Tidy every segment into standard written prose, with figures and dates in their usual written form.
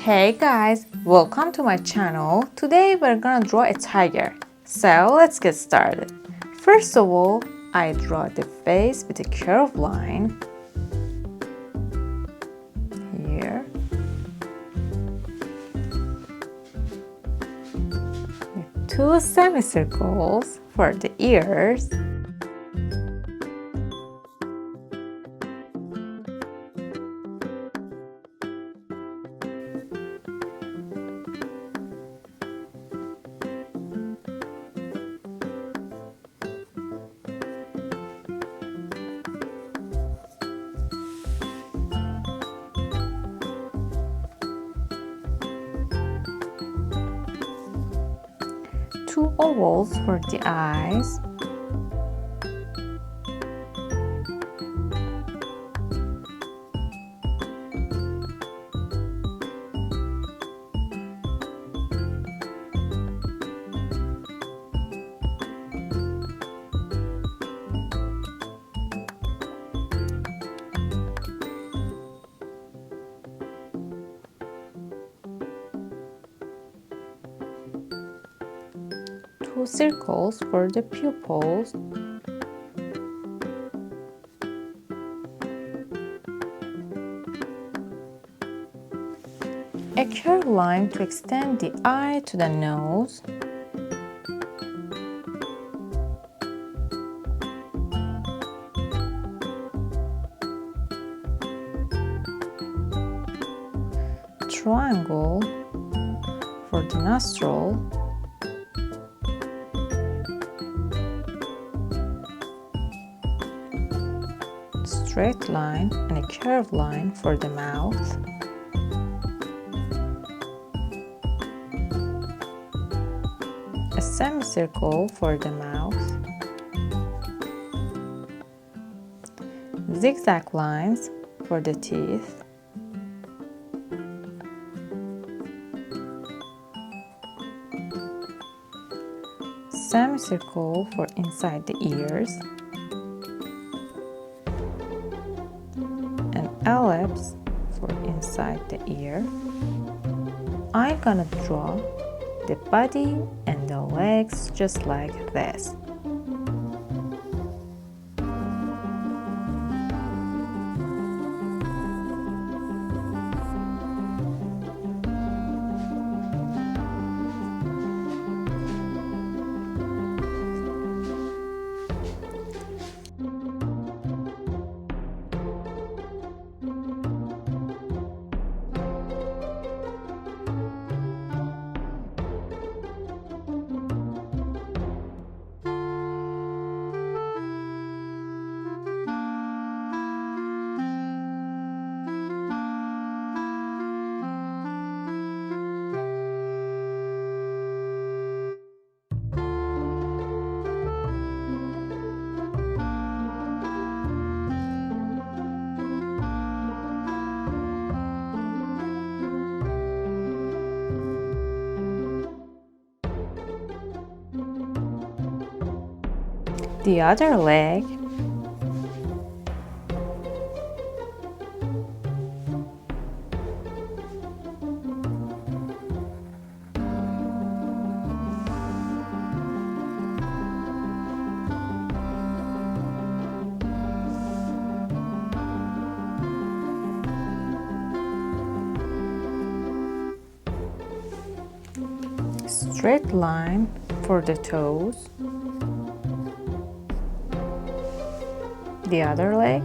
Hey guys, welcome to my channel. Today we're gonna draw a tiger. So let's get started. First of all, I draw the face with a curved line. Here. With two semicircles for the ears. Two ovals for the eyes. Two circles for the pupils. A curved line to extend the eye to the nose. Triangle for the nostril. Straight line and a curved line for the mouth. A semicircle for the mouth. Zigzag lines for the teeth. Semicircle for inside the ears. Ellipse for inside the ear. I'm gonna draw the body and the legs just like this. The other leg. Straight line for the toes. The other leg.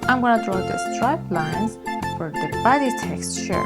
I'm gonna draw the striped lines for the body texture.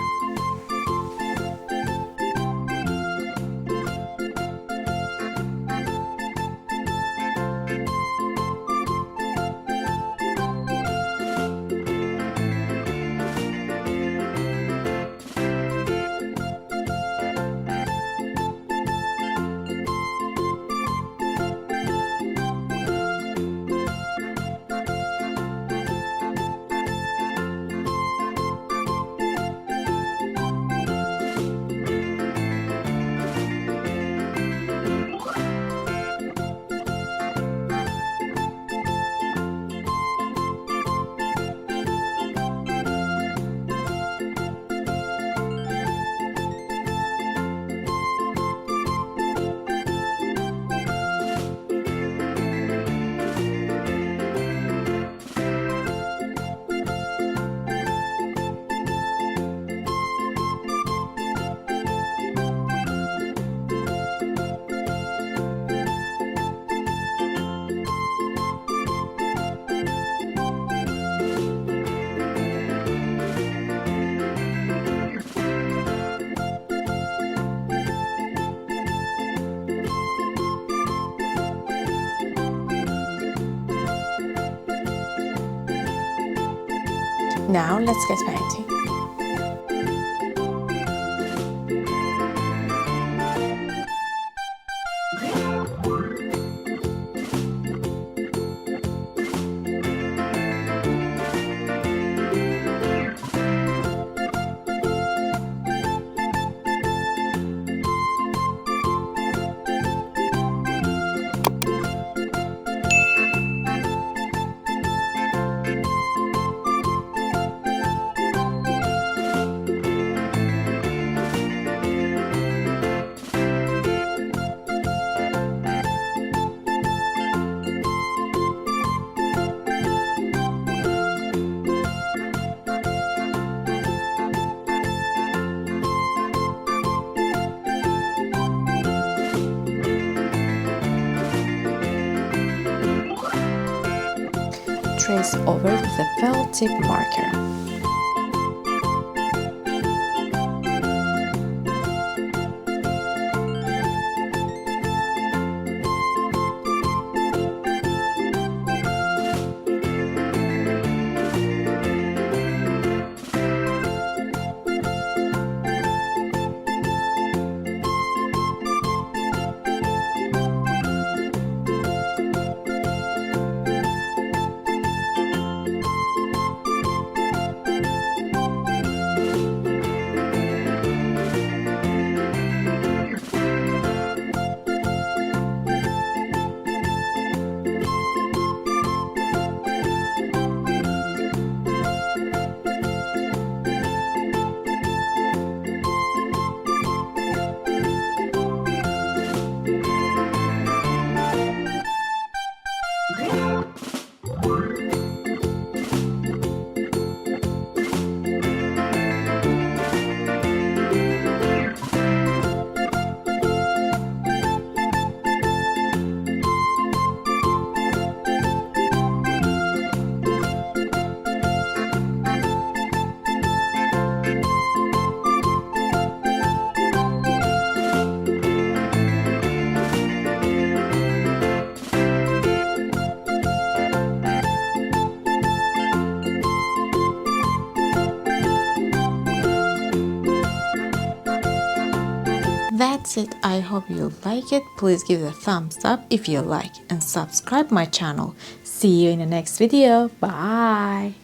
Now let's get painting. Trace over with a felt tip marker. That's it. I hope you like it. Please give it a thumbs up if you like and subscribe my channel. See you in the next video. Bye.